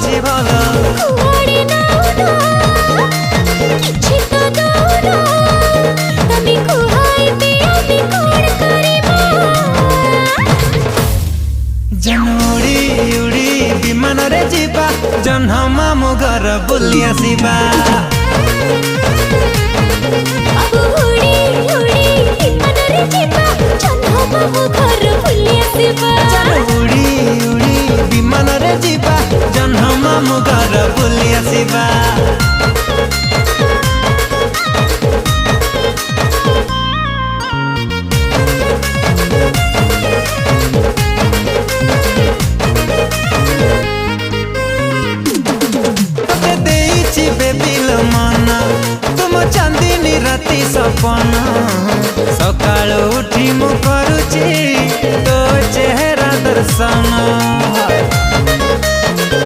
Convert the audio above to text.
ଅଛି ଭଲ କୁଆଡ଼େ ନାଉନ କିଛି ତ ଦଉନ ତମେ କୁହାଇବେ ଆମେ କଣ କରିବା ଉଡ଼ି ଉଡ଼ି ବିମାନରେ ଯିବା ଜହ୍ନ ମାମୁଁ ଘର ବୁଲି ଆସିବା ବାବୁ ଉଡ଼ି ଉଡ଼ି ବିମାନରେ ଯିବା ଜହ୍ନ ମାମୁଁ ଘର ବୁଲି ଆସିବା ଉଡ଼ି ଉଡ଼ି ବିମାନରେ ଯିବା ଜହ୍ନ ମାମୁଁ ଘର ବୁଲି ଆସିବା चांदनी राति सपन सकाल उठी मु करुची तो चेहरा दर्शन